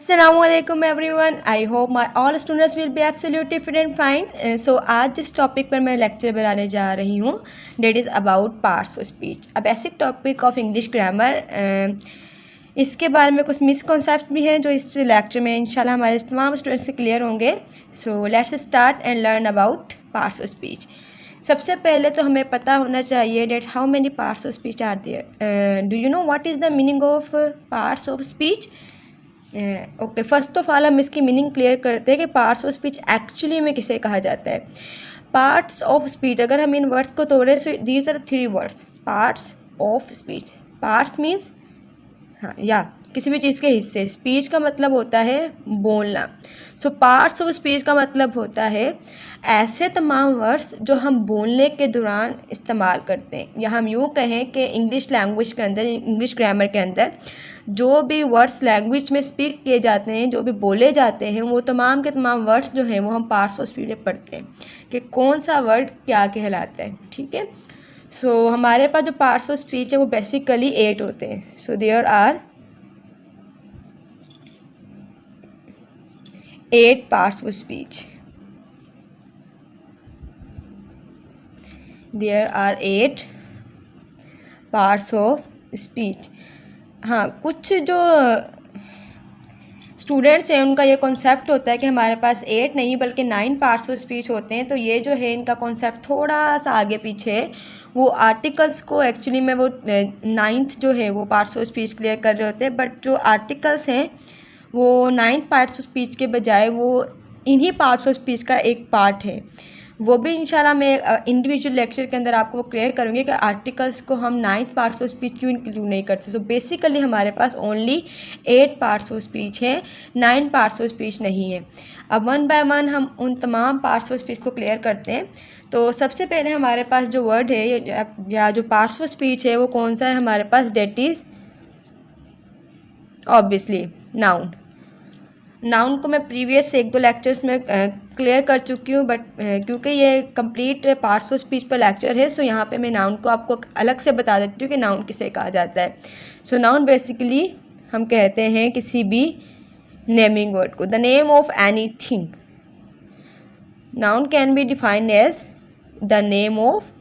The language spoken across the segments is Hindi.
Assalamualaikum everyone. I hope my all students will be absolutely fit and fine. So आज जिस टॉपिक पर मैं लेक्चर बनाने जा रही हूँ that is about parts of speech, a basic topic of English grammar. इसके बारे में कुछ मिसकॉन्सेप्ट भी हैं जो इस लेक्चर में इंशाल्लाह हमारे तमाम स्टूडेंट्स से क्लियर होंगे। So let's start and learn about parts of speech. सबसे पहले तो हमें पता होना चाहिए that how many parts of speech are there. Do you know what is the meaning of parts of speech? Okay, first of all हम इसकी मीनिंग क्लियर करते हैं कि पार्ट्स ऑफ स्पीच एक्चुअली में किसे कहा जाता है। पार्ट्स ऑफ स्पीच, अगर हम इन वर्ड्स को तोड़े so these are 3 words. Parts of speech, parts means हाँ या किसी भी चीज़ के हिस्से। स्पीच का मतलब होता है बोलना। सो पार्ट्स ऑफ स्पीच का मतलब होता है ऐसे तमाम वर्ड्स जो हम बोलने के दौरान इस्तेमाल करते हैं, या हम यूँ कहें कि इंग्लिश लैंग्वेज के अंदर, इंग्लिश ग्रामर के अंदर जो भी वर्ड्स लैंग्वेज में स्पीक किए जाते हैं, जो भी बोले जाते हैं, वो तमाम के तमाम वर्ड्स जो हैं वो हम पार्ट्स ऑफ स्पीच में पढ़ते हैं कि कौन सा वर्ड क्या कहलाता है। ठीक है, सो हमारे पास जो पार्ट्स ऑफ स्पीच है वो बेसिकली 8 होते हैं। So there are 8 parts of speech. There are 8 parts of speech. हाँ, कुछ जो स्टूडेंट्स हैं उनका ये कॉन्सेप्ट होता है कि हमारे पास 8 नहीं बल्कि 9 पार्ट्स ऑफ स्पीच होते हैं। तो ये जो है इनका कॉन्सेप्ट थोड़ा सा आगे पीछे है। वो आर्टिकल्स को एक्चुअली में वो 9th जो है वो पार्ट्स ऑफ स्पीच क्लियर कर रहे होते हैं, बट जो आर्टिकल्स हैं वो 9th पार्ट्स ऑफ स्पीच के बजाय वो इन्हीं पार्ट्स ऑफ स्पीच का एक पार्ट है। वो भी इंशाल्लाह मैं इंडिविजुअल लेक्चर के अंदर आपको क्लियर करूँगी कि आर्टिकल्स को हम 9th पार्ट्स ऑफ स्पीच क्यों इंक्लूड नहीं करते। सो बेसिकली हमारे पास ओनली 8 पार्ट्स ऑफ स्पीच हैं, 9 पार्ट्स ऑफ स्पीच नहीं है। अब वन बाय वन हम उन तमाम पार्ट्स ऑफ स्पीच को क्लियर करते हैं। तो सबसे पहले हमारे पास जो वर्ड है या जो पार्ट्स ऑफ स्पीच है वो कौन सा है हमारे पास? Date is obviously noun. Noun को मैं प्रीवियस 1-2 लेक्चर्स में क्लियर कर चुकी हूँ, बट क्योंकि ये कंप्लीट पार्ट्स ऑफ स्पीच पर लेक्चर है, सो यहाँ पे मैं नाउन को आपको अलग से बता देती हूँ कि नाउन किसे कहा जाता है। सो नाउन बेसिकली हम कहते हैं किसी भी नेमिंग वर्ड को, the name of any thing. Noun can be defined as the name of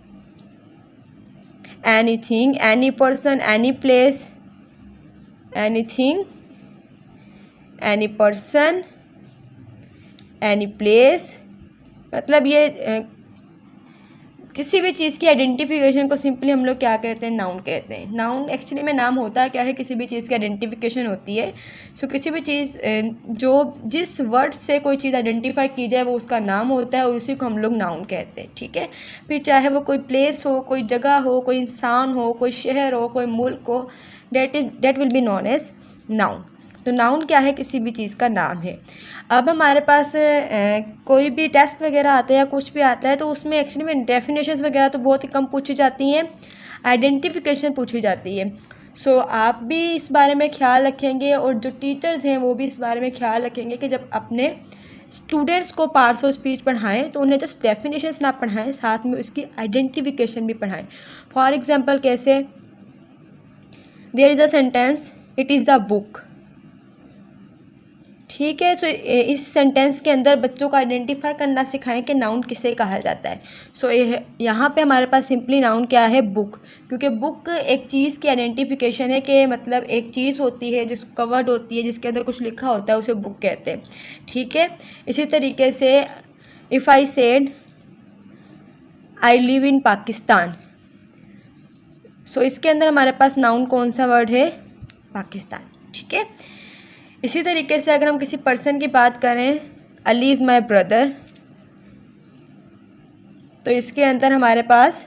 any thing, any person, any place, any thing, any person, any place. मतलब ये किसी भी चीज़ की आइडेंटिफिकेशन को सिंपली हम लोग क्या कहते हैं? नाउन कहते हैं। नाउन एक्चुअली में नाम होता है क्या है? किसी भी चीज़ की आइडेंटिफिकेशन होती है। सो किसी भी चीज़ जो जिस वर्ड से कोई चीज़ आइडेंटिफाई की जाए वो उसका नाम होता है और उसी को हम लोग नाउन कहते हैं। ठीक है, फिर चाहे वो कोई प्लेस हो, कोई जगह हो, कोई इंसान हो, कोई शहर हो, कोई मुल्क हो, that will be known as noun. तो नाउन क्या है? किसी भी चीज़ का नाम है। अब हमारे पास कोई भी टेस्ट वगैरह आता है या कुछ भी आता है तो उसमें एक्चुअली में डेफिनेशंस वगैरह तो बहुत ही कम पूछी जाती हैं, आइडेंटिफिकेशन पूछी जाती है। सो आप भी इस बारे में ख्याल रखेंगे और जो टीचर्स हैं वो भी इस बारे में ख्याल रखेंगे कि जब अपने स्टूडेंट्स को पार्ट्स ऑफ स्पीच पढ़ाएं तो उन्हें जस्ट डेफिनेशंस ना पढ़ाएं, साथ में उसकी आइडेंटिफिकेशन भी पढ़ाएं। फॉर एग्जाम्पल कैसे? There is a sentence, it is the book. ठीक है, तो इस सेंटेंस के अंदर बच्चों को आइडेंटिफाई करना सिखाएं कि नाउन किसे कहा जाता है। सो यहाँ पे हमारे पास सिंपली नाउन क्या है? बुक। क्योंकि बुक एक चीज़ की आइडेंटिफिकेशन है कि मतलब एक चीज़ होती है जिस कवर्ड होती है, जिसके अंदर कुछ लिखा होता है, उसे बुक कहते हैं। ठीक है, इसी तरीके से if I said I live in Pakistan, so इसके अंदर हमारे पास नाउन कौन सा वर्ड है? पाकिस्तान। ठीक है, इसी तरीके से अगर हम किसी पर्सन की बात करें, अली इज़ माई ब्रदर, तो इसके अंदर हमारे पास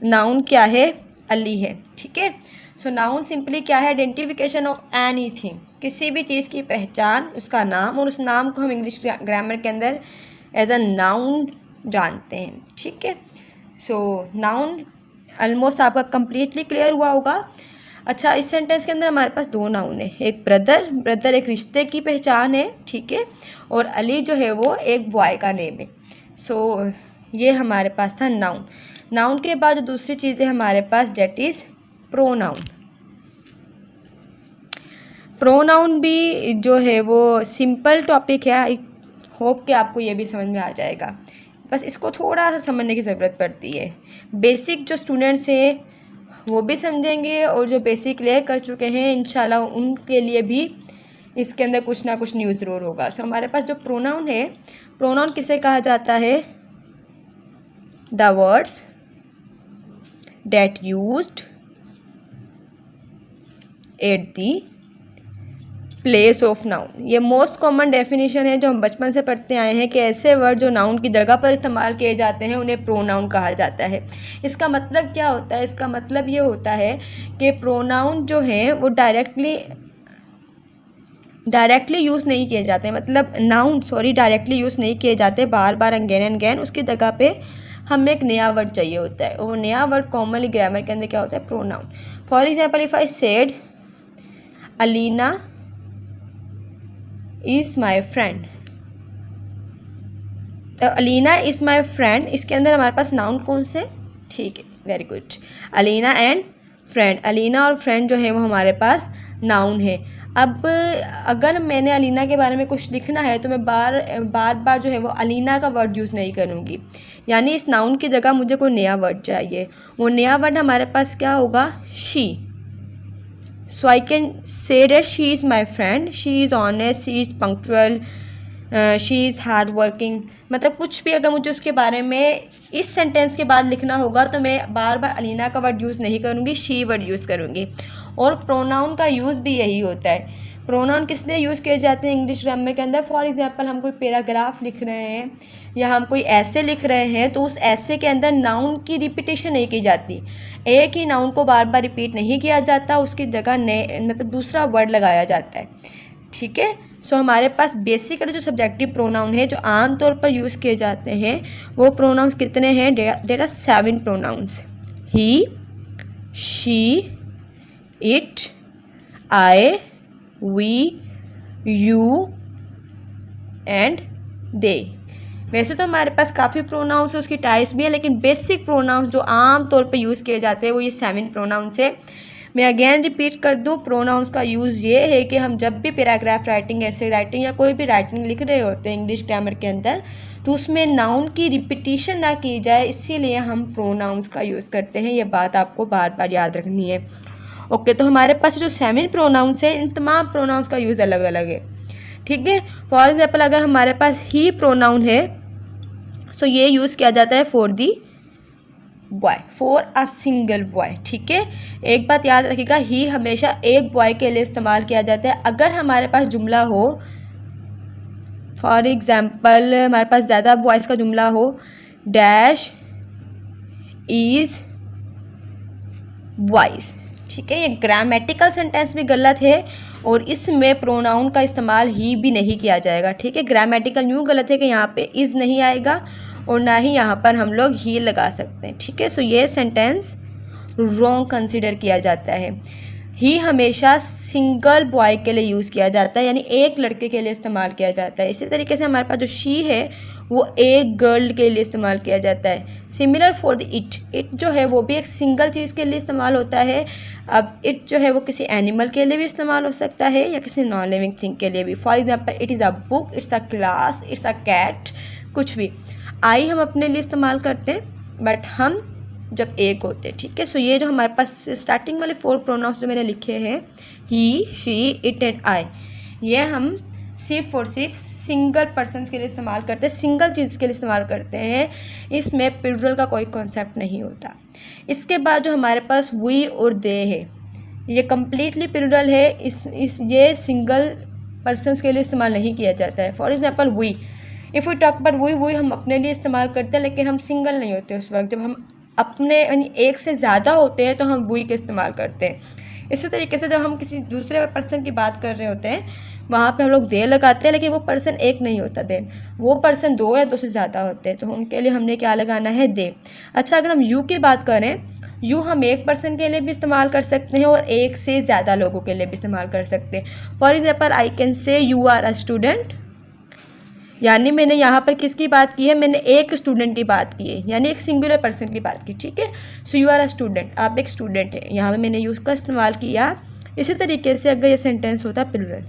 नाउन क्या है? अली है। ठीक है, सो नाउन सिंपली क्या है? आइडेंटिफिकेशन ऑफ एनीथिंग, किसी भी चीज़ की पहचान, उसका नाम, और उस नाम को हम इंग्लिश ग्रामर के अंदर एज अ नाउन जानते हैं। ठीक है, सो नाउन ऑलमोस्ट आपका कंप्लीटली क्लियर हुआ होगा। अच्छा, इस सेंटेंस के अंदर हमारे पास 2 नाउन है, एक ब्रदर एक रिश्ते की पहचान है। ठीक है, और अली जो है वो एक बॉय का नेम है। सो ये हमारे पास था नाउन। नाउन के बाद जो दूसरी चीज़ है हमारे पास डेट इज़ प्रोनाउन। प्रोनाउन भी जो है वो सिंपल टॉपिक है, आई होप कि आपको ये भी समझ में आ जाएगा, बस इसको थोड़ा सा समझने की ज़रूरत पड़ती है। बेसिक जो स्टूडेंट्स हैं वो भी समझेंगे और जो बेसिक क्लियर कर चुके हैं इंशाल्लाह उनके लिए भी इसके अंदर कुछ ना कुछ न्यू ज़रूर होगा। सो हमारे पास जो प्रोनाउन है, प्रोनाउन किसे कहा जाता है? The words that used at the place of noun. ये मोस्ट कॉमन डेफिनेशन है जो हम बचपन से पढ़ते आए हैं कि ऐसे वर्ड जो नाउन की जगह पर इस्तेमाल किए जाते हैं उन्हें प्रोनाउन कहा जाता है। इसका मतलब क्या होता है? इसका मतलब ये होता है कि प्रोनाउन जो हैं वो डायरेक्टली यूज़ नहीं किए जाते, मतलब डायरेक्टली यूज़ नहीं किए जाते बार बार अगेन एंड अगेन। उसकी जगह पे हमें एक नया वर्ड चाहिए होता है, वो नया वर्ड कॉमनली ग्रामर के अंदर क्या होता है? Pronoun. For example if I said Alina is my friend, तो अलीना इज़ माई फ्रेंड, इसके अंदर हमारे पास नाउन कौन से? ठीक है, very good, Alina and friend. Alina और फ्रेंड जो है वो हमारे पास नाउन है। अब अगर मैंने अलीना के बारे में कुछ लिखना है तो मैं बार जो है वो अलीना का वर्ड यूज़ नहीं करूँगी, यानी इस नाउन की जगह मुझे कोई नया वर्ड चाहिए। वो नया वर्ड हमारे पास क्या होगा? She. So I can say that she is my friend, she is honest, she is punctual, she is hard working। मतलब कुछ भी अगर मुझे उसके बारे में इस सेंटेंस के बाद लिखना होगा तो मैं बार बार अलीना का वर्ड यूज़ नहीं करूँगी, शी वर्ड यूज़ करूँगी। और प्रोनाउन का यूज़ भी यही होता है। प्रोनाउन किस लिए यूज़ किए जाते हैं इंग्लिश ग्रामर के अंदर? फॉर एग्जांपल हम कोई पैराग्राफ लिख रहे हैं या हम कोई ऐसे लिख रहे हैं तो उस ऐसे के अंदर नाउन की रिपीटेशन नहीं की जाती, एक ही नाउन को बार बार रिपीट नहीं किया जाता, उसकी जगह नए मतलब दूसरा वर्ड लगाया जाता है। ठीक है, सो हमारे पास बेसिकली जो सब्जेक्टिव प्रोनाउन है जो आमतौर पर यूज़ किए जाते हैं वो प्रोनाउंस कितने हैं? There are 7 pronouns. He, she, it, I, we, you and they. वैसे तो हमारे पास काफ़ी प्रोनाउंस है, उसकी टाइप्स भी है, लेकिन बेसिक प्रोनाउंस जो आम तौर पे यूज़ किए जाते हैं वो ये 7 प्रोनाउंस है। मैं अगेन रिपीट कर दूं, प्रोनाउंस का यूज़ ये है कि हम जब भी पैराग्राफ राइटिंग, ऐसे राइटिंग या कोई भी राइटिंग लिख रहे होते हैं इंग्लिश ग्रामर के अंदर तो उसमें नाउन की रिपीटिशन ना की जाए, इसीलिए हम प्रोनाउंस का यूज़ करते हैं। ये बात आपको बार बार याद रखनी है। ओके, तो हमारे पास जो 7 प्रोनाउंस है इन तमाम प्रोनाउंस का यूज़ अलग अलग है। ठीक है, फॉर एग्जाम्पल अगर हमारे पास ही प्रोनाउन है सो ये यूज़ किया जाता है for the boy, for a single boy. ठीक है, एक बात याद रखिएगा, ही हमेशा एक बॉय के लिए इस्तेमाल किया जाता है। अगर हमारे पास जुमला हो, फॉर एग्जाम्पल हमारे पास ज़्यादा बॉयज़ का जुमला हो, डैश इज़ बॉयज़। ठीक है, ये ग्रामेटिकल सेंटेंस भी गलत है और इसमें प्रोनाउन का इस्तेमाल ही भी नहीं किया जाएगा। ठीक है, ग्रामेटिकल यूँ गलत है कि यहाँ पे इज़ नहीं आएगा और ना ही यहाँ पर हम लोग ही लगा सकते हैं। ठीक है, सो ये सेंटेंस रॉन्ग कंसीडर किया जाता है। ही हमेशा सिंगल बॉय के लिए यूज़ किया जाता है, यानी एक लड़के के लिए इस्तेमाल किया जाता है। इसी तरीके से हमारे पास जो शी है वो एक गर्ल के लिए इस्तेमाल किया जाता है। Similar for the it, it जो है वो भी एक सिंगल चीज़ के लिए इस्तेमाल होता है। अब इट जो है वो किसी एनिमल के लिए भी इस्तेमाल हो सकता है या किसी नॉन लिविंग थिंग के लिए भी। For example it is a book, it's a class, it's a cat, कुछ भी। आई हम अपने लिए इस्तेमाल करते हैं बट हम जब एक होते हैं। ठीक है, सो ये जो हमारे पास स्टार्टिंग वाले 4 प्रोनाउंस जो मैंने लिखे हैं, ही, शी, इट एंड आई, ये हम सिर्फ और सिर्फ सिंगल पर्सन्स के लिए इस्तेमाल करते हैं, सिंगल चीज़ के लिए इस्तेमाल करते हैं। इसमें प्लूरल का कोई कॉन्सेप्ट नहीं होता। इसके बाद जो हमारे पास वी और दे है, ये कम्प्लीटली प्लूरल है। ये सिंगल पर्सन्स के लिए इस्तेमाल नहीं किया जाता है। For example we, if we talk about we हम अपने लिए इस्तेमाल करते हैं, लेकिन हम सिंगल नहीं होते उस वक्त। जब हम अपने यानी एक से ज़्यादा होते हैं तो हम वी का इस्तेमाल करते हैं। इसी तरीके से जब हम किसी दूसरे पर्सन की बात कर रहे होते हैं वहाँ पे हम लोग दे लगाते हैं, लेकिन वो पर्सन एक नहीं होता, देन वो पर्सन 2 या 2 से ज़्यादा होते हैं, तो उनके लिए हमने क्या लगाना है? दे। अच्छा, अगर हम यू की बात करें, यू हम एक पर्सन के लिए भी इस्तेमाल कर सकते हैं और एक से ज़्यादा लोगों के लिए भी इस्तेमाल कर सकते हैं। For example I can say you are a student, यानी मैंने यहाँ पर किसकी बात की है? मैंने एक स्टूडेंट की बात की है, यानी एक सिंगुलर पर्सन की बात की। ठीक है, so you are a student, आप एक स्टूडेंट हैं। यहाँ पे मैंने यूज़ का इस्तेमाल किया इसी तरीके से अगर ये सेंटेंस होता प्लूरल,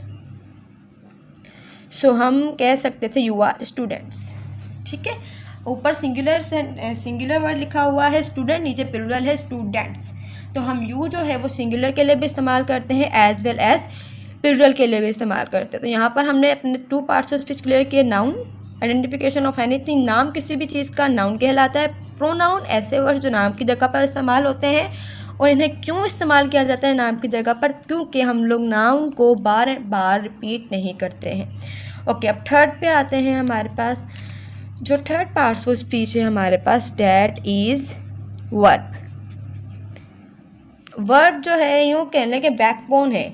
सो हम कह सकते थे यू आर स्टूडेंट्स। ठीक है, ऊपर सिंगुलर वर्ड लिखा हुआ है स्टूडेंट, नीचे प्लूरल है स्टूडेंट्स। तो हम यू जो है वो सिंगुलर के लिए भी इस्तेमाल करते हैं एज वेल एज प्लूरल के लिए भी इस्तेमाल करते हैं। तो यहाँ पर हमने अपने 2 पार्ट्स ऑफ स्पीच क्लियर किए। नाउन, आइडेंटिफिकेशन ऑफ एनीथिंग, नाम किसी भी चीज़ का नाउन कहलाता है। प्रोनाउन, ऐसे वर्ड जो नाम की जगह पर इस्तेमाल होते हैं, और इन्हें क्यों इस्तेमाल किया जाता है नाम की जगह पर, क्योंकि हम लोग नाउन को बार बार रिपीट नहीं करते हैं। ओके, अब थर्ड पे आते हैं। हमारे पास जो थर्ड पार्ट्स ऑफ स्पीच है हमारे पास, डैट इज़ वर्ब। वर्ब जो है यूँ कहने के बैकबोन है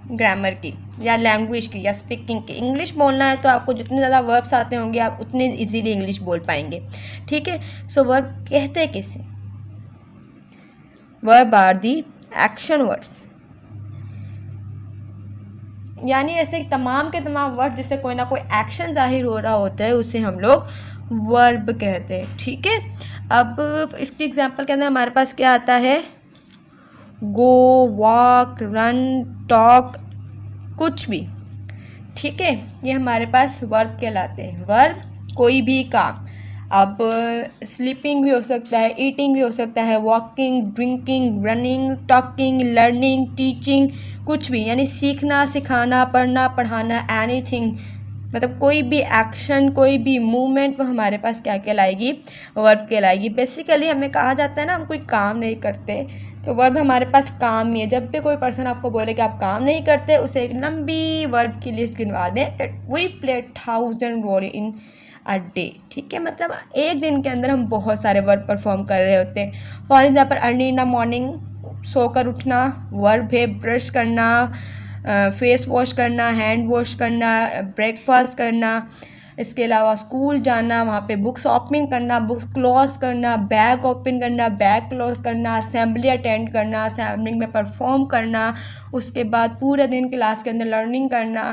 ग्रामर की या लैंग्वेज की या स्पीकिंग की। इंग्लिश बोलना है तो आपको जितने ज़्यादा वर्ब्स आते होंगे आप उतने इजीली इंग्लिश बोल पाएंगे। ठीक है, सो वर्ब कहते हैं किसे? Verb are the action words, यानी ऐसे तमाम के तमाम वर्ड जिससे कोई ना कोई एक्शन जाहिर हो रहा होता है उसे हम लोग वर्ब कहते हैं। ठीक है, अब इसकी एग्जांपल के अंदर हमारे पास क्या आता है? गो, वॉक, रन, टॉक, कुछ भी। ठीक है, ये हमारे पास वर्ब कहलाते हैं। वर्ब कोई भी काम, अब स्लीपिंग भी हो सकता है, ईटिंग भी हो सकता है, walking, drinking, running, talking, learning, teaching, कुछ भी, यानी सीखना, सिखाना, पढ़ना, पढ़ाना, एनीथिंग, मतलब कोई भी एक्शन, कोई भी मूवमेंट, वो हमारे पास क्या कहलाएगी? वर्ब कहलाएगी। बेसिकली हमें कहा जाता है ना हम कोई काम नहीं करते, तो वर्ब हमारे पास काम ही है। जब भी कोई पर्सन आपको बोले कि आप काम नहीं करते, उसे एक लंबी वर्ब की लिस्ट गिनवा दें। We play 1000 role in a day. ठीक है, मतलब एक दिन के अंदर हम बहुत सारे वर्ब परफॉर्म कर रहे होते हैं। For example, early in the morning, सोकर उठना वर्ब है। ब्रश करना, फेस वॉश करना, हैंड वॉश करना, ब्रेकफास्ट करना, इसके अलावा स्कूल जाना, वहाँ पे बुक्स ओपन करना, बुक्स क्लोज करना, बैग ओपन करना, बैग क्लोज करना, असेंबली अटेंड करना, असेंबली में परफॉर्म करना, उसके बाद पूरे दिन क्लास के अंदर लर्निंग करना,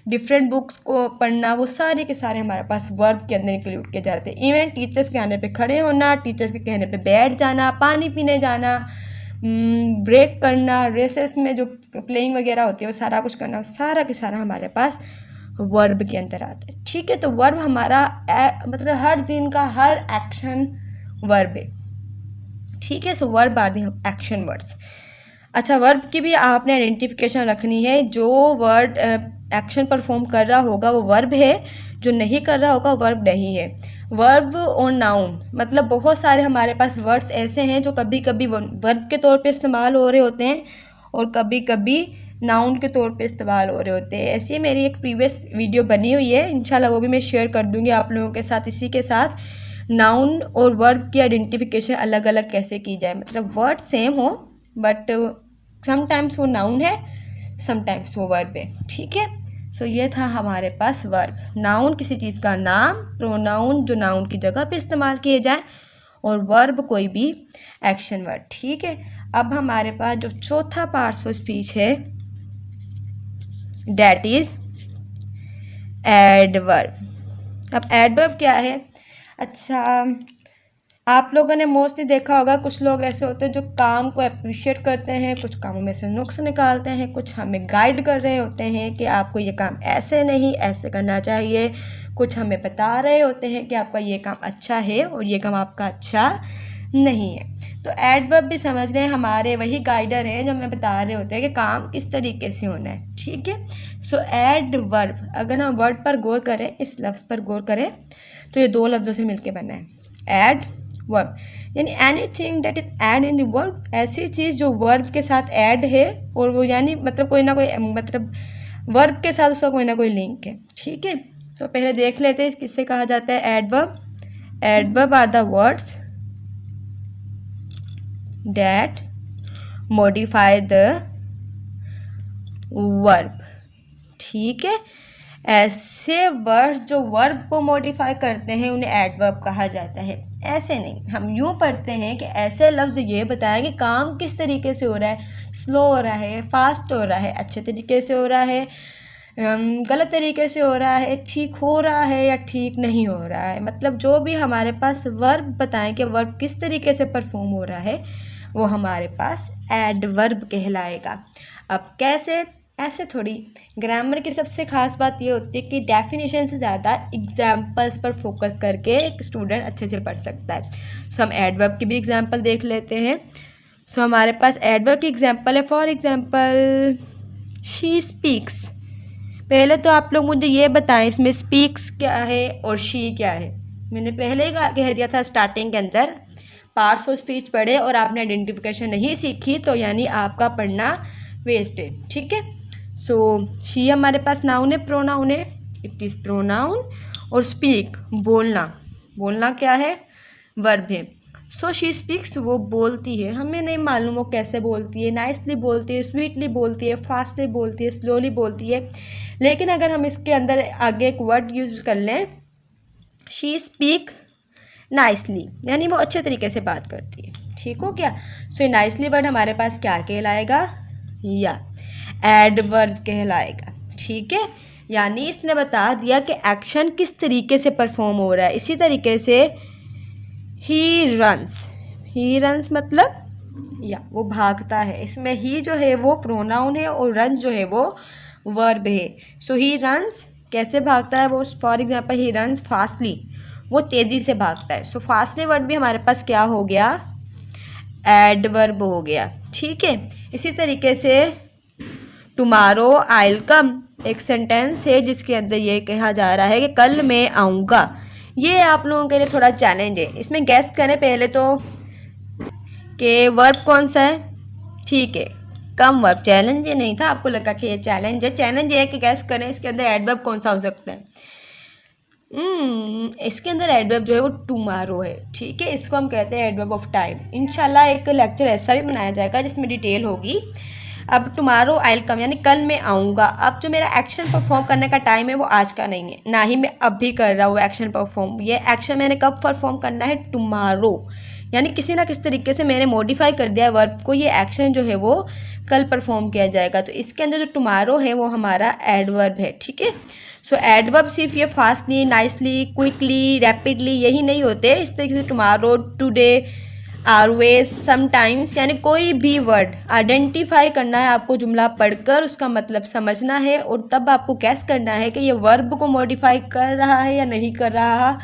डिफरेंट बुक्स को पढ़ना, वो सारे के सारे हमारे पास वर्ब के अंदर इंक्लूड किए जाते हैं। इवन टीचर्स के कहने पे खड़े होना, टीचर्स के कहने पे बैठ जाना, पानी पीने जाना, ब्रेक करना, रेसेस में जो प्लेइंग वगैरह होती है वो सारा कुछ करना, सारा के सारा हमारे पास वर्ब के अंदर आता है। ठीक है, तो वर्ब हमारा मतलब हर दिन का हर एक्शन वर्ब है। ठीक है, so verb are the action words. अच्छा, वर्ब की भी आपने आइडेंटिफिकेशन रखनी है। जो वर्ड एक्शन परफॉर्म कर रहा होगा वो वर्ब है, जो नहीं कर रहा होगा वर्ब नहीं है। वर्ब और नाउन, मतलब बहुत सारे हमारे पास वर्ड्स ऐसे हैं जो कभी कभी वर्ब के तौर पे इस्तेमाल हो रहे होते हैं और कभी कभी नाउन के तौर पे इस्तेमाल हो रहे होते हैं। ऐसी मेरी एक प्रीवियस वीडियो बनी हुई है, इंशाल्लाह वो भी मैं शेयर कर दूँगी आप लोगों के साथ। इसी के साथ नाउन और वर्ब की आइडेंटिफिकेशन अलग अलग कैसे की जाए, मतलब वर्ड सेम हो बट समटाइम्स वो नाउन है, समटाइम्स वो वर्ब है। ठीक है, सो ये था हमारे पास वर्ब। नाउन किसी चीज़ का नाम, प्रोनाउन जो नाउन की जगह पे इस्तेमाल किए जाए, और वर्ब कोई भी एक्शन वर्ड। ठीक है, अब हमारे पास जो चौथा पार्ट्स ऑफ स्पीच है डैट इज एडवर्ब। अब एडवर्ब क्या है? अच्छा, आप लोगों ने मोस्टली देखा होगा कुछ लोग ऐसे होते हैं जो काम को अप्रिशिएट करते हैं, कुछ कामों में से नुक्स निकालते हैं, कुछ हमें गाइड कर रहे होते हैं कि आपको ये काम ऐसे नहीं ऐसे करना चाहिए, कुछ हमें बता रहे होते हैं कि आपका ये काम अच्छा है और ये काम आपका अच्छा नहीं है। तो एडवर्ब भी समझ रहे हैं हमारे वही गाइडर हैं जो हमें बता रहे होते हैं कि काम किस तरीके से होना है। ठीक है, सो एडवर्ब, अगर हम वर्ड पर गौर करें, इस लफ्ज़ पर गौर करें, तो ये 2 लफ्ज़ों से मिलके बना है एड वर्ब, यानी anything that is add in the verb, ऐसी चीज़ जो वर्ब के साथ ऐड है, और वो यानी मतलब कोई ना कोई मतलब वर्ब के साथ उसका कोई ना कोई लिंक है। ठीक है, सो पहले देख लेते हैं किससे कहा जाता है adverb. Adverb are the words that modify the verb. ठीक है, ऐसे वर्ड्स जो वर्ब को मॉडिफाई करते हैं उन्हें एडवर्ब कहा जाता है। ऐसे नहीं, हम यूँ पढ़ते हैं कि ऐसे लफ्ज़ ये बताएं कि काम किस तरीके से हो रहा है, स्लो हो रहा है, फास्ट हो रहा है, अच्छे तरीके से हो रहा है, गलत तरीके से हो रहा है, ठीक हो रहा है या ठीक नहीं हो रहा है। मतलब जो भी हमारे पास वर्ब बताएं कि वर्ब किस तरीके से परफॉर्म हो रहा है वो हमारे पास एडवर्ब कहलाएगा। अब कैसे, ऐसे थोड़ी। ग्रामर की सबसे ख़ास बात ये होती है कि डेफिनेशन से ज़्यादा एग्जाम्पल्स पर फोकस करके एक स्टूडेंट अच्छे से पढ़ सकता है। सो हम एडवर्ब की भी एग्जाम्पल देख लेते हैं। सो हमारे पास एडवर्ब की एग्जाम्पल है, फॉर एग्जाम्पल शी स्पीक्स। पहले तो आप लोग मुझे ये बताएं इसमें स्पीक्स क्या है और शी क्या है। मैंने पहले ही कह दिया था स्टार्टिंग के अंदर, पार्ट्स ऑफ स्पीच पढ़े और आपने आइडेंटिफिकेशन नहीं सीखी तो यानी आपका पढ़ना वेस्ट है, ठीक है। सो शी हमारे पास नाउन है, प्रोनाउन है, इट इज़ प्रोनाउन। और स्पीक बोलना, बोलना क्या है, वर्ब है। सो शी स्पीक्स वो बोलती है, हमें नहीं मालूम वो कैसे बोलती है, नाइसली बोलती है, स्वीटली बोलती है, फास्टली बोलती है, स्लोली बोलती है। लेकिन अगर हम इसके अंदर आगे एक वर्ड यूज कर लें, शी स्पीक नाइसली, यानी वो अच्छे तरीके से बात करती है, ठीक हो क्या। सो नाइसली वर्ड हमारे पास क्या कहलाएगा, या एडवर्ब कहलाएगा, ठीक है। यानी इसने बता दिया कि एक्शन किस तरीके से परफॉर्म हो रहा है। इसी तरीके से ही रन्स मतलब या वो भागता है, इसमें ही जो है वो प्रोनाउन है और रन जो है वो वर्ब है। सो ही रन्स कैसे भागता है वो, for example he runs fastly, वो तेज़ी से भागता है। सो फास्टली वर्ड भी हमारे पास क्या हो गया, एडवर्ब हो गया, ठीक है। इसी तरीके से टुमारो आई विल कम एक सेंटेंस है जिसके अंदर ये कहा जा रहा है कि कल मैं आऊँगा। ये आप लोगों के लिए थोड़ा चैलेंज है, इसमें गैस करें पहले तो कि वर्ब कौन सा है, ठीक है, कम वर्ब। चैलेंज ये नहीं था, आपको लगा कि ये चैलेंज है। चैलेंज ये है कि गैस करें इसके अंदर एडवर्ब कौन सा हो सकता है। इसके अंदर एडवर्ब जो है वो टुमारो है, ठीक है। इसको हम कहते हैं एडवर्ब ऑफ टाइम। इंशाल्लाह एक लेक्चर ऐसा भी बनाया जाएगा जिसमें डिटेल होगी। अब टुमारो आई विल कम यानी कल मैं आऊँगा। अब जो मेरा एक्शन परफॉर्म करने का टाइम है वो आज का नहीं है, ना ही मैं अभी कर रहा हूँ एक्शन परफॉर्म। ये एक्शन मैंने कब परफॉर्म करना है, टुमारो, यानी किसी ना किसी तरीके से मैंने मॉडिफाई कर दिया है वर्ब को, ये एक्शन जो है वो कल परफॉर्म किया जाएगा। तो इसके अंदर जो टुमारो है वो हमारा एडवर्ब है, ठीक है। सो एडवर्ब सिर्फ ये फास्टली, नाइसली, क्विकली, रैपिडली यही नहीं होते। इस तरीके से टुमारो, टुडे, ऑलवेज, समटाइम्स, यानी कोई भी वर्ड आइडेंटिफाई करना है आपको, जुमला पढ़कर उसका मतलब समझना है और तब आपको कैस करना है कि ये वर्ब को मॉडिफाई कर रहा है या नहीं कर रहा,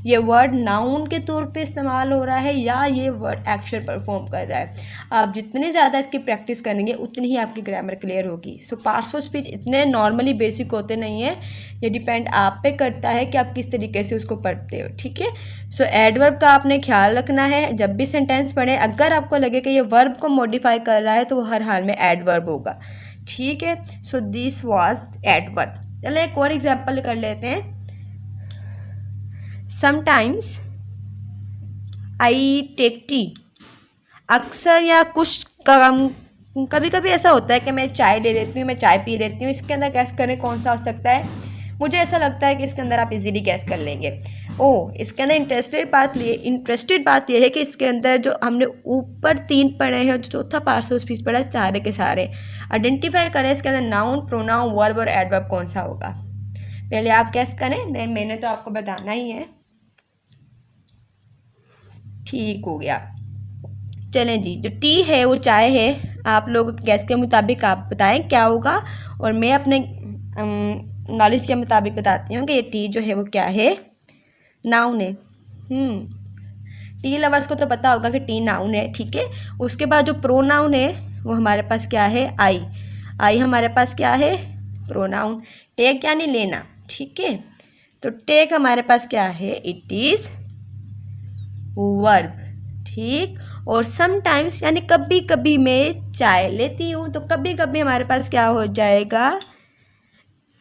ये वर्ड नाउन के तौर पे इस्तेमाल हो रहा है या ये वर्ड एक्शन परफॉर्म कर रहा है। आप जितनी ज़्यादा इसकी प्रैक्टिस करेंगे उतनी ही आपकी ग्रामर क्लियर होगी। सो पार्ट्स ऑफ स्पीच इतने नॉर्मली बेसिक होते नहीं हैं, ये डिपेंड आप पे करता है कि आप किस तरीके से उसको पढ़ते हो, ठीक है। सो एडवर्ब का आपने ख्याल रखना है, जब भी सेंटेंस पढ़ें अगर आपको लगे कि ये वर्ब को मॉडिफाई कर रहा है तो वो हर हाल में एडवर्ब होगा, ठीक है। So this was adverb. चलिए एक और एग्जाम्पल कर लेते हैं। समटाइम्स आई टेक टी, अक्सर या कुछ कभी कभी ऐसा होता है कि मैं चाय ले लेती हूँ, मैं चाय पी लेती हूँ। इसके अंदर गैस करें कौन सा हो सकता है, मुझे ऐसा लगता है कि इसके अंदर आप इजीली गैस कर लेंगे। इसके अंदर इंटरेस्टेड बात यह है कि इसके अंदर जो हमने ऊपर 3 पढ़े हैं, जो चौथा पार्ट्स ऑफ स्पीच पढ़ा है, सारे के सारे आइडेंटिफाई करें इसके अंदर नाउन, प्रोनाउन, वर्ब और एडवर्ब कौन सा होगा। पहले आप गैस करें, देन मैंने तो आपको बताना ही है। ठीक हो गया। चलें जी, जो टी है वो चाय है, आप लोग गैस के मुताबिक आप बताएं क्या होगा और मैं अपने नॉलेज के मुताबिक बताती हूँ कि ये टी जो है वो क्या है, नाउन है। टी लवर्स को तो पता होगा कि टी नाउन है, ठीक है। उसके बाद जो प्रोनाउन है वो हमारे पास क्या है, आई हमारे पास क्या है, प्रोनाउन। टेक यानी लेना, ठीक है। तो टेक हमारे पास क्या है, इट इज़ वर्ब, ठीक। और समटाइम्स यानी कभी कभी मैं चाय लेती हूँ, तो कभी कभी हमारे पास क्या हो जाएगा,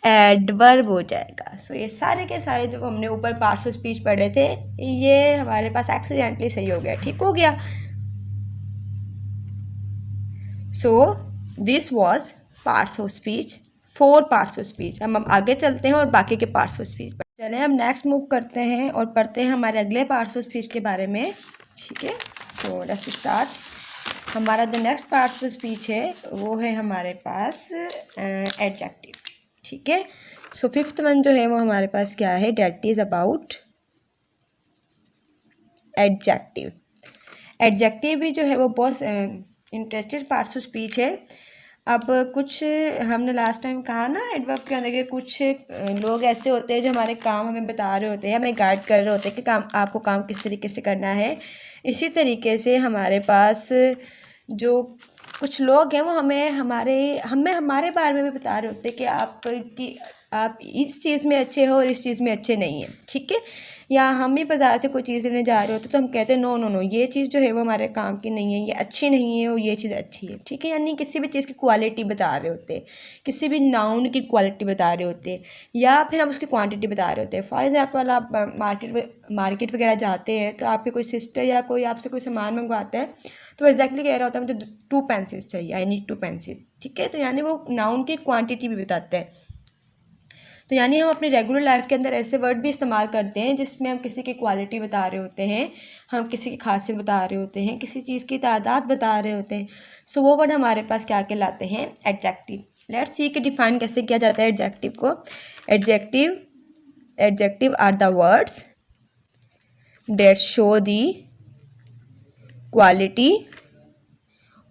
एडवर्ब हो जाएगा। सो ये सारे के सारे जो हमने ऊपर पार्ट्स ऑफ स्पीच पढ़े थे ये हमारे पास एक्सीडेंटली सही हो गया, ठीक हो गया। So this was parts of speech, 4 parts of speech. हम आगे चलते हैं और बाकी के पार्ट्स ऑफ स्पीच पर चलें। हम नेक्स्ट मूव करते हैं और पढ़ते हैं हमारे अगले पार्ट्स ऑफ स्पीच के बारे में, ठीक है। सो लेट्स स्टार्ट। हमारा जो नेक्स्ट पार्ट्स ऑफ स्पीच है वो है हमारे पास एडजेक्टिव, ठीक है। सो 5th वन जो है वो हमारे पास क्या है, that is about adjective. Adjective भी जो है वो बहुत इंटरेस्टेड पार्ट्स ऑफ स्पीच है। अब कुछ हमने लास्ट टाइम कहा ना एडवर्ब के अंदर के कुछ लोग ऐसे होते हैं जो हमारे काम हमें बता रहे होते हैं, हमें गाइड कर रहे होते हैं कि काम आपको काम किस तरीके से करना है। इसी तरीके से हमारे पास जो कुछ लोग हैं वो हमें हमारे बारे में भी बता रहे होते हैं कि आप इस चीज़ में अच्छे हो और इस चीज़ में अच्छे नहीं हैं, ठीक है। या हम ही बाज़ार से कोई चीज़ लेने जा रहे होते तो हम कहते हैं नो नो नो, ये चीज़ जो है वो हमारे काम की नहीं है, ये अच्छी नहीं है और ये चीज़ अच्छी है, ठीक है। यानी किसी भी चीज़ की क्वालिटी बता रहे होते हैं, किसी भी नाउन की क्वालिटी बता रहे होते हैं, या फिर हम उसकी क्वांटिटी बता रहे होते हैं। फॉर एग्जांपल आप मार्केट वगैरह जाते हैं तो आपकी कोई सिस्टर या कोई आपसे कोई सामान मंगवाता है तो एग्जैक्टली कह रहा होता है मुझे 2 पेंसिल्स चाहिए, आई नीड 2 पेंसिल्स, ठीक है। तो यानी वो नाउन की क्वांटिटी भी बताता है। तो यानी हम अपनी रेगुलर लाइफ के अंदर ऐसे वर्ड भी इस्तेमाल करते हैं जिसमें हम किसी की क्वालिटी बता रहे होते हैं, हम किसी की खासियत बता रहे होते हैं, किसी चीज़ की तादाद बता रहे होते हैं। सो वो वर्ड हमारे पास क्या कहलाते हैं? एडजेक्टिव। लेट्स सी कि डिफाइन कैसे किया जाता है एडजेक्टिव को। Adjective are the words that show the quality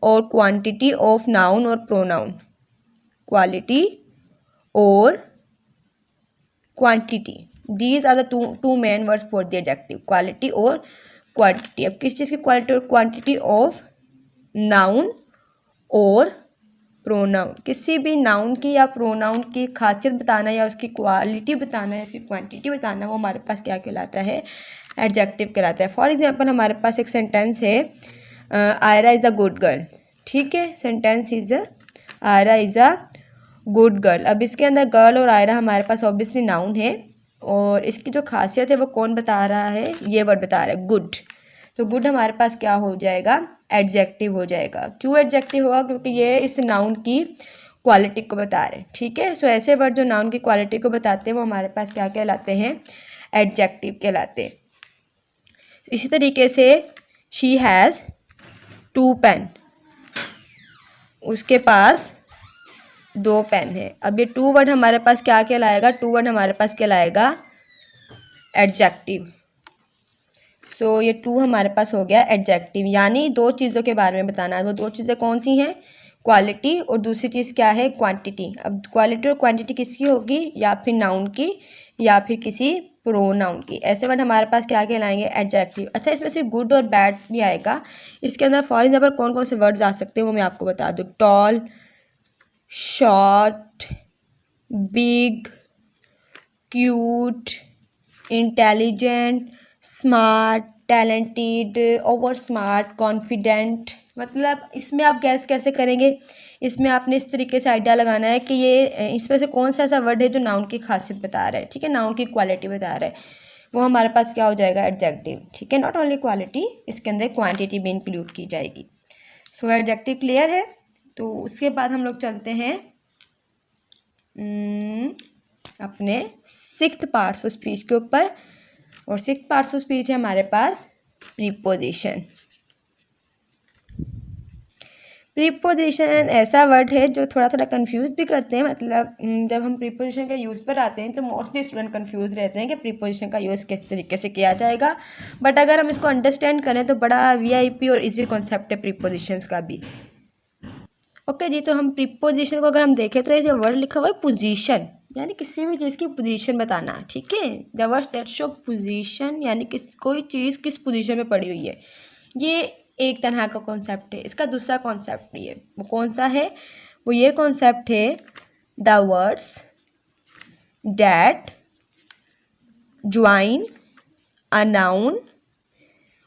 और क्वांटिटी ऑफ नाउन और प्रोनाउन। क्वालिटी और quantity, these are the two main words for the adjective, quality और क्वांटिटी। अब किस चीज़ की क्वालिटी और क्वांटिटी? ऑफ नाउन और प्रोनाउन। किसी भी नाउन की या प्रोनाउन की खासियत बताना या उसकी क्वालिटी बताना या उसकी क्वांटिटी बताना, वो हमारे पास क्या कहलाता है? एडजेक्टिव कहलाता है। फॉर एग्जाम्पल हमारे पास एक सेंटेंस है, Aira is a good girl, ठीक है। Sentence is Aira is a good girl. अब इसके अंदर गर्ल और आयरा हमारे पास ऑब्वियसली नाउन है और इसकी जो खासियत है वो कौन बता रहा है? ये वर्ड बता रहा है, गुड। तो गुड हमारे पास क्या हो जाएगा? एडजेक्टिव हो जाएगा। क्यों एडजेक्टिव होगा? क्योंकि ये इस नाउन की क्वालिटी को बता रहे हैं, ठीक है। सो ऐसे वर्ड जो नाउन की क्वालिटी को बताते हैं वो हमारे पास क्या कहलाते हैं? एडजेक्टिव कहलाते हैं। इसी तरीके से शी हैज़ 2 पेन, उसके पास 2 पेन है। अब ये 2 वर्ड हमारे पास क्या कहलाएगा? 2 वर्ड हमारे पास कहलाएगा एडजेक्टिव। सो ये 2 हमारे पास हो गया एडजेक्टिव, यानी 2 चीज़ों के बारे में बताना है। वो 2 चीज़ें कौन सी हैं? क्वालिटी और दूसरी चीज़ क्या है? क्वांटिटी। अब क्वालिटी और क्वांटिटी किसकी होगी? या फिर नाउन की या फिर किसी प्रोनाउन की। ऐसे वर्ड हमारे पास क्या कहलाएंगे? एडजेक्टिव। अच्छा, इसमें सिर्फ गुड और बैड नहीं आएगा, इसके अंदर फॉर एग्जाम्पल कौन कौन से वर्ड्स आ सकते हैं वो मैं आपको बता दूँ। Tall, short, big, cute, intelligent, smart, talented, over smart, confident. मतलब इसमें आप गैस कैसे करेंगे? इसमें आपने इस तरीके से आइडिया लगाना है कि ये इसमें से कौन सा ऐसा वर्ड है जो नाउन की खासियत बता रहा है, ठीक है, नाउन की क्वालिटी बता रहा है, वो हमारे पास क्या हो जाएगा? एडजेक्टिव, ठीक है। नॉट ओनली क्वालिटी, इसके अंदर क्वांटिटी भी इंक्लूड की जाएगी। सो एडजेक्टिव क्लियर है। तो उसके बाद हम लोग चलते हैं अपने 6th पार्ट्स ऑफ स्पीच के ऊपर, और 6th पार्ट्स ऑफ स्पीच है हमारे पास प्रीपोजिशन। प्रीपोजिशन ऐसा वर्ड है जो थोड़ा थोड़ा कंफ्यूज भी करते हैं। मतलब जब हम प्रीपोजिशन के यूज़ पर आते हैं तो मोस्टली स्टूडेंट कंफ्यूज रहते हैं कि प्रीपोजिशन का यूज़ किस तरीके से किया जाएगा। बट अगर हम इसको अंडरस्टैंड करें तो बड़ा वीआईपी और इजी कॉन्सेप्ट है प्रीपोजिशंस का भी। ओके जी, तो हम प्रीपोजिशन को अगर हम देखें तो ऐसे वर्ड लिखा हुआ है पोजीशन, यानी किसी भी चीज़ की पोजीशन बताना, ठीक है। The words that show position, यानी कोई चीज़ किस पोजीशन में पड़ी हुई है। ये एक तरह का कॉन्सेप्ट है। इसका दूसरा कॉन्सेप्ट ये वो कौन सा है? वो ये कॉन्सेप्ट है the words that join a noun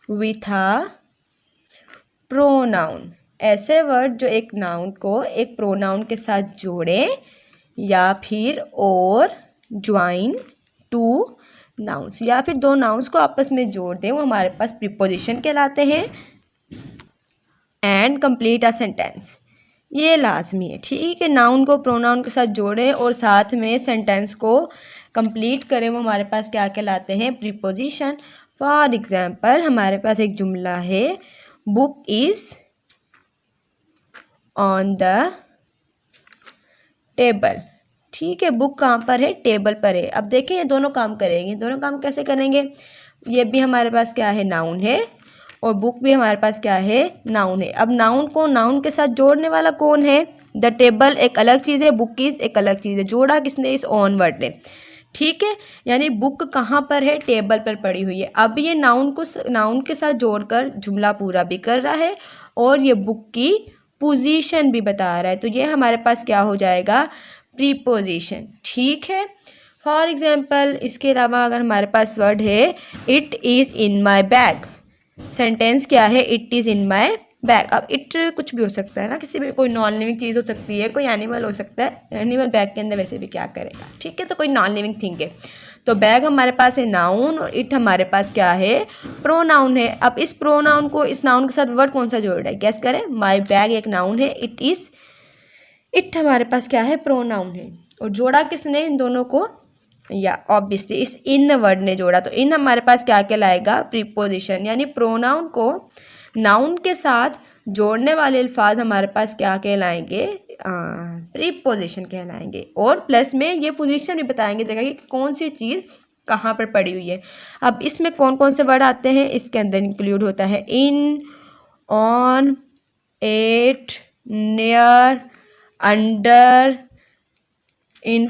with a pronoun. ऐसे वर्ड जो एक नाउन को एक प्रोनाउन के साथ जोड़े या फिर और ज्वाइन टू नाउन्स, या फिर 2 नाउन्स को आपस में जोड़ दें, वो हमारे पास प्रीपोजिशन कहलाते हैं। एंड कंप्लीट अ सेंटेंस, ये लाजमी है, ठीक है। नाउन को प्रोनाउन के साथ जोड़ें और साथ में सेंटेंस को कंप्लीट करें, वो हमारे पास क्या कहलाते हैं? प्रीपोजिशन। फॉर एग्जाम्पल हमारे पास एक जुमला है, book is on the table, ठीक है। बुक कहाँ पर है? टेबल पर है। अब देखिए ये दोनों काम करेंगे। दोनों काम कैसे करेंगे? ये भी हमारे पास क्या है? नाउन है, और बुक भी हमारे पास क्या है? नाउन है। अब नाउन को नाउन के साथ जोड़ने वाला कौन है? द टेबल एक अलग चीज़ है, बुक इज़ एक अलग चीज़ है। जोड़ा किसने? इस ऑन वर्ड ने। ठीक है, यानी बुक कहाँ पर है? टेबल पर पड़ी हुई है। अब ये नाउन के साथ जोड़कर जुमला पूरा भी कर रहा है और ये बुक की पोजीशन भी बता रहा है, तो ये हमारे पास क्या हो जाएगा? प्रीपोजिशन। ठीक है, फॉर एग्जाम्पल इसके अलावा अगर हमारे पास वर्ड है it is in my bag, sentence क्या है? It is in my bag. अब इट कुछ भी हो सकता है ना, किसी भी कोई नॉन लिविंग चीज़ हो सकती है, कोई एनिमल हो सकता है। एनिमल बैग के अंदर वैसे भी क्या करेगा? ठीक है, तो कोई नॉन लिविंग थिंग है। तो बैग हमारे पास है नाउन और इट हमारे पास क्या है? प्रोनाउन है। अब इस प्रोनाउन को इस नाउन के साथ वर्ड कौन सा जोड़ रहा है? गैस करें। माई बैग एक नाउन है, इट हमारे पास क्या है? प्रोनाउन है। और जोड़ा किसने इन दोनों को? या ऑब्वियसली इस इन वर्ड ने जोड़ा, तो इन हमारे पास क्या कहलाएगा? प्रीपोजिशन। यानी प्रोनाउन को नाउन के साथ जोड़ने वाले अल्फाज हमारे पास क्या कहलाएंगे? प्रीपोजिशन कहलाएंगे। और प्लस में ये पोजीशन भी बताएंगे जगह कि कौन सी चीज़ कहाँ पर पड़ी हुई है। अब इसमें कौन कौन से वर्ड आते हैं? इसके अंदर इंक्लूड होता है in, on, at, near, under, in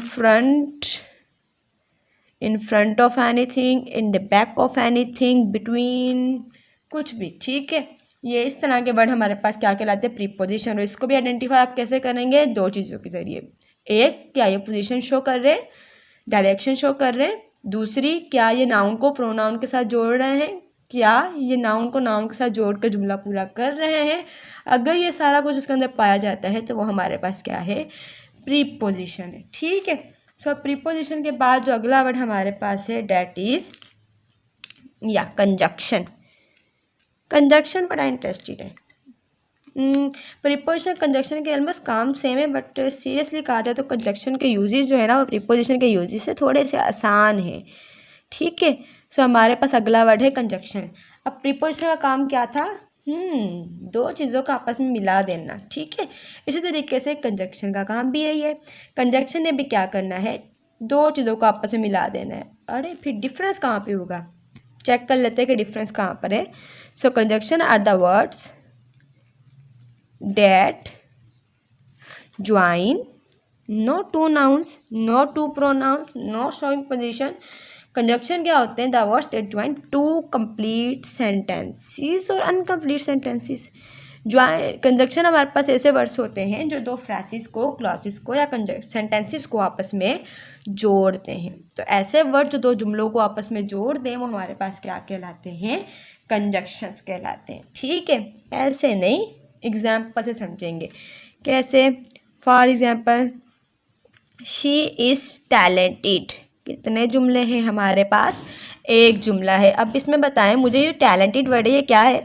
front of anything, in the back of anything, between, कुछ भी। ठीक है, ये इस तरह के वर्ड हमारे पास क्या कहलाते हैं? प्रीपोजिशन। और इसको भी आइडेंटिफाई आप कैसे करेंगे? दो चीज़ों के जरिए। एक, क्या ये पोजीशन शो कर रहे हैं, डायरेक्शन शो कर रहे हैं। दूसरी, क्या ये नाउन को प्रोनाउन के साथ जोड़ रहे हैं, क्या ये नाउन को नाउन के साथ जोड़कर जुमला पूरा कर रहे हैं। अगर ये सारा कुछ उसके अंदर पाया जाता है तो वो हमारे पास क्या है? प्रीपोजिशन है। ठीक है, सो प्रीपोजिशन के बाद जो अगला वर्ड हमारे पास है डैट इज या कंजक्शन। कंजक्शन बड़ा इंटरेस्टेड है। प्रीपोजिशन कंजक्शन के ऑलमोस्ट काम सेम है, बट सीरियसली कहा जाए तो कंजक्शन के यूजेस जो है ना वो प्रीपोजिशन के यूजेस से थोड़े से आसान है। ठीक है, सो हमारे पास अगला वर्ड है कंजक्शन। अब प्रीपोजिशन का काम क्या था? दो चीज़ों को आपस में मिला देना। ठीक है, इसी तरीके से कंजक्शन का काम भी यही है। कंजक्शन ने भी क्या करना है? दो चीज़ों को आपस में मिला देना है। अरे फिर डिफरेंस कहाँ पे होगा? चेक कर लेते हैं कि डिफरेंस कहाँ पर है। So conjunction are the words that join no two nouns, no two pronouns, no showing position. Conjunction क्या होते हैं? The words that join to complete sentences और अनकम्प्लीट सेंटेंसेस। ज्वाइन कंजक्शन हमारे पास ऐसे वर्ड्स होते हैं जो दो फ्रेजेस को, क्लॉजेस को या सेंटेंसेस को आपस में जोड़ते हैं। तो ऐसे वर्ड जो दो जुमलों को आपस में जोड़ दें वो हमारे पास क्या कहलाते हैं? कंजक्शंस कहलाते हैं। ठीक है, ऐसे नहीं, एग्जाम्पल से समझेंगे। कैसे? For example, she is talented. कितने जुमले हैं हमारे पास? एक जुमला है। अब इसमें बताएं मुझे ये टैलेंटेड वर्ड है ये क्या है?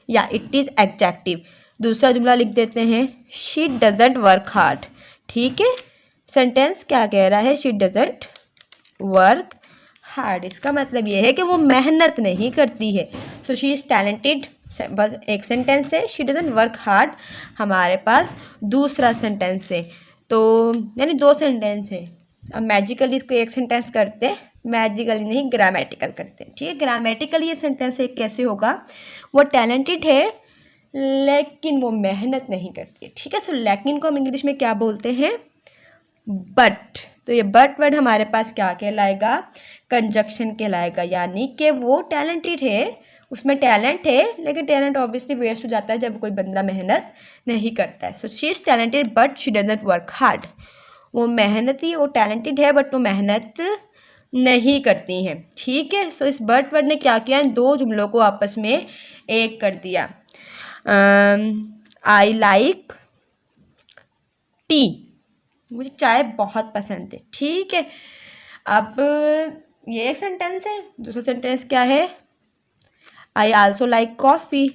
या इट इज़ एडजेक्टिव। दूसरा जुमला लिख देते हैं, शी डजंट वर्क हार्ड। ठीक है, सेंटेंस क्या कह रहा है? She doesn't work hard. इसका मतलब ये है कि वो मेहनत नहीं करती है। सो शी इज़ टैलेंटेड बस एक सेंटेंस है, शी डजंट वर्क हार्ड हमारे पास दूसरा सेंटेंस है। तो यानी दो सेंटेंस है। अब मैजिकली इसको एक सेंटेंस करते हैं, मैजिकली नहीं ग्रामेटिकल करते हैं। ठीक है, ग्रामेटिकली ये सेंटेंस एक कैसे होगा? वो टैलेंटेड है लेकिन वो मेहनत नहीं करती है। ठीक है, सो लेकिन को हम इंग्लिश में क्या बोलते हैं? बट। तो ये बट वर्ड हमारे पास क्या कहलाएगा? कंजक्शन कहलाएगा। यानी कि वो टैलेंटेड है, उसमें टैलेंट है, लेकिन टैलेंट ऑब्वियसली वेस्ट हो जाता है जब कोई बंदा मेहनत नहीं करता है। So she is talented but she doesn't work hard. वो मेहनती, वो टैलेंटेड है बट वो मेहनत नहीं करती हैं। ठीक है, सो इस बट वर्ड ने क्या किया? इन दो जुमलों को आपस में एक कर दिया। I like T. मुझे चाय बहुत पसंद है। ठीक है, अब ये एक सेंटेंस है। दूसरा सेंटेंस क्या है? I also like coffee.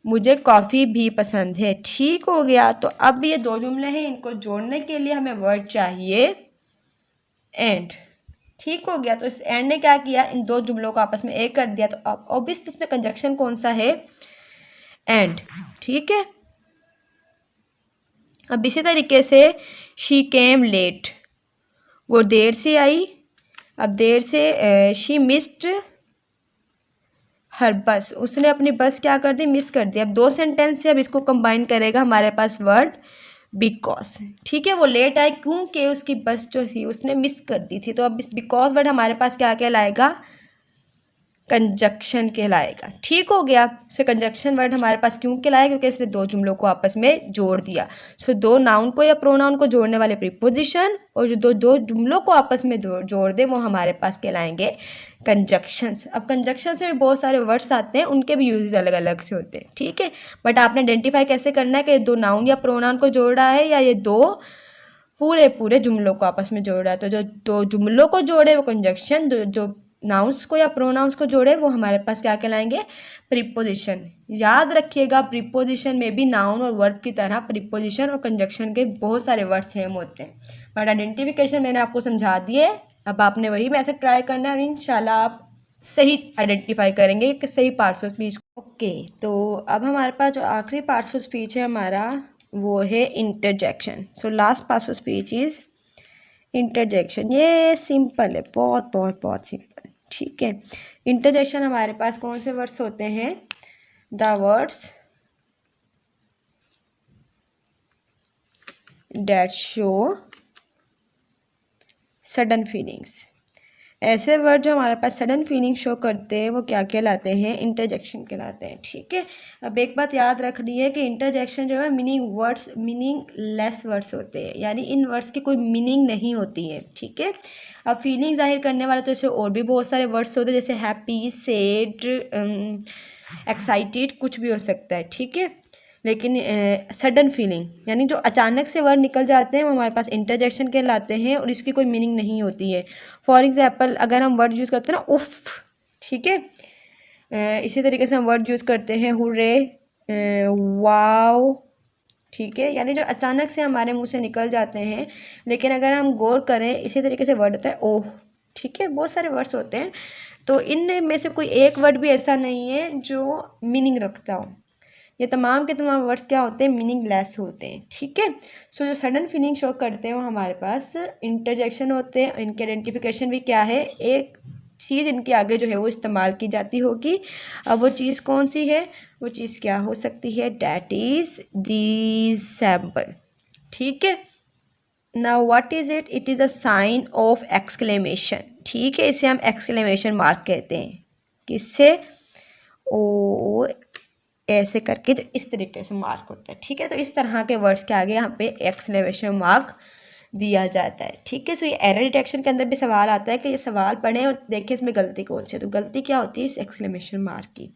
मुझे कॉफ़ी भी पसंद है। ठीक हो गया। तो अब ये दो जुमले हैं, इनको जोड़ने के लिए हमें वर्ड चाहिए एंड। ठीक हो गया। तो इस एंड ने क्या किया? इन दो जुमलों को आपस में एक कर दिया। तो अब ऑब्वियसली इसमें कंजक्शन कौन सा है? एंड। ठीक है, अब इसी तरीके से शी केम लेट, वो देर से आई। अब देर से शी मिस्ड हर बस, उसने अपनी बस क्या कर दी? मिस कर दी। अब दो सेंटेंस से अब इसको कंबाइन करेगा हमारे पास वर्ड बिकॉज, ठीक है, वो लेट आई क्योंकि उसकी बस जो थी उसने मिस कर दी थी। तो अब इस बिकॉज वर्ड हमारे पास क्या कहलाएगा, कंजक्शन कहलाएगा। ठीक हो गया। सो कंजक्शन वर्ड हमारे पास क्यों कहलाएगा, क्योंकि इसने दो जुमलों को आपस में जोड़ दिया। सो दो नाउन को या प्रोनाउन को जोड़ने वाले प्रीपोजिशन और जो दो दो जुमलों को आपस में जोड़ दे वो हमारे पास कहलाएंगे कंजक्शंस। अब कंजक्शंस में भी बहुत सारे वर्ड्स आते हैं, उनके भी यूजेस अलग अलग से होते हैं, ठीक है। बट आपने आइडेंटिफाई कैसे करना है कि ये दो नाउन या प्रोनाउन को जोड़ रहा है या ये दो पूरे जुमलों को आपस में जोड़ रहा है। तो जो दो जुमलों को जोड़े वो कंजक्शन, जो नाउंस को या प्रोनाउंस को जोड़े वो हमारे पास क्या कहलाएंगे, प्रीपोजिशन। याद रखिएगा, प्रीपोजिशन में भी नाउन और वर्ब की तरह प्रीपोजिशन और कंजक्शन के बहुत सारे वर्ड सेम होते हैं। बट आइडेंटिफिकेशन मैंने आपको समझा दिए, अब आपने वही मैथड ट्राई करना है, इंशाल्लाह आप सही आइडेंटिफाई करेंगे कि सही पार्ट्स ऑफ स्पीच। ओके, तो अब हमारे पास जो आखिरी पार्ट्स ऑफ स्पीच है हमारा वो है interjection. So last parts of speech is interjection. ये सिंपल है, बहुत बहुत बहुत सिंपल, ठीक है। इंटरजेक्शन हमारे पास कौन से वर्ड्स होते हैं, the words that show sudden feelings. ऐसे वर्ड जो हमारे पास सडन फीलिंग शो करते हैं वो क्या कहलाते हैं, इंटरजेक्शन कहलाते हैं, ठीक है। अब एक बात याद रखनी है कि इंटरजेक्शन जो है मीनिंग लेस वर्ड्स होते हैं, यानी इन वर्ड्स की कोई मीनिंग नहीं होती है, ठीक है। अब फीलिंग जाहिर करने वाले तो ऐसे और भी बहुत सारे वर्ड्स होते हैं, जैसे हैप्पी, सैड, एक्साइटेड, कुछ भी हो सकता है, ठीक है। लेकिन सडन फीलिंग यानी जो अचानक से वर्ड निकल जाते हैं वो हमारे पास इंटरजेक्शन कहलाते हैं और इसकी कोई मीनिंग नहीं होती है। फॉर एग्जाम्पल अगर हम वर्ड यूज़ करते हैं ना उफ, ठीक है, इसी तरीके से हम वर्ड यूज़ करते हैं हुर्रे, वाओ, ठीक है, यानी जो अचानक से हमारे मुंह से निकल जाते हैं। लेकिन अगर हम गौर करें इसी तरीके से वर्ड होता है ओह, ठीक है, बहुत सारे वर्ड्स होते हैं। तो इन में से कोई एक वर्ड भी ऐसा नहीं है जो मीनिंग रखता हो, ये तमाम के तमाम वर्ड्स क्या होते हैं, मीनिंगलेस होते हैं, ठीक है। सो जो सडन फीलिंग शो करते हैं वो हमारे पास इंटरजेक्शन होते हैं। इनके आइडेंटिफिकेशन भी क्या है, एक चीज़ इनके आगे जो है वो इस्तेमाल की जाती होगी। अब वो चीज़ कौन सी है, वो चीज़ क्या हो सकती है, डैट इज़ दीज सैम्पल, ठीक है। Now what is it, it is a sign of exclamation, ठीक है, इसे हम एक्सक्लेमेशन मार्क कहते हैं। किससे, ओ ऐसे करके जो इस तरीके से मार्क होता है, ठीक है। तो इस तरह के वर्ड्स के आगे यहाँ पे एक्सक्लेमेशन मार्क दिया जाता है, ठीक है। सो ये एरर डिटेक्शन के अंदर भी सवाल आता है कि ये सवाल पढ़ें और देखें इसमें गलती कौन सी है, तो गलती क्या होती है इस एक्सक्लेमेशन मार्क की।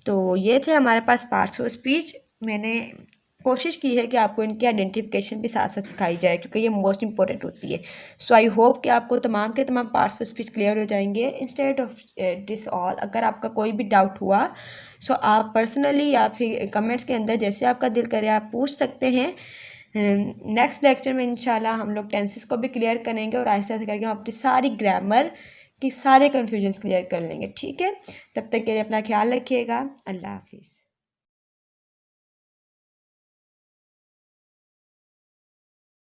तो ये थे हमारे पास पार्ट्स ऑफ स्पीच। मैंने कोशिश की है कि आपको इनकी आइडेंटिफिकेशन भी साथ साथ सिखाई जाए क्योंकि ये मोस्ट इंपॉर्टेंट होती है। सो आई होप कि आपको तमाम के तमाम पार्ट्स ऑफ स्पीच क्लियर हो जाएंगे। इंस्टेड ऑफ दिस ऑल, अगर आपका कोई भी डाउट हुआ सो आप पर्सनली या फिर कमेंट्स के अंदर जैसे आपका दिल करे आप पूछ सकते हैं। नेक्स्ट लेक्चर में इंशाल्लाह हम लोग टेंसेस को भी क्लियर करेंगे और आहिस्ता आहिस्ता करके हम अपनी सारी ग्रामर की सारे कन्फ्यूजन्स क्लियर कर लेंगे, ठीक है। तब तक के लिए अपना ख्याल रखिएगा। अल्लाह हाफिज़।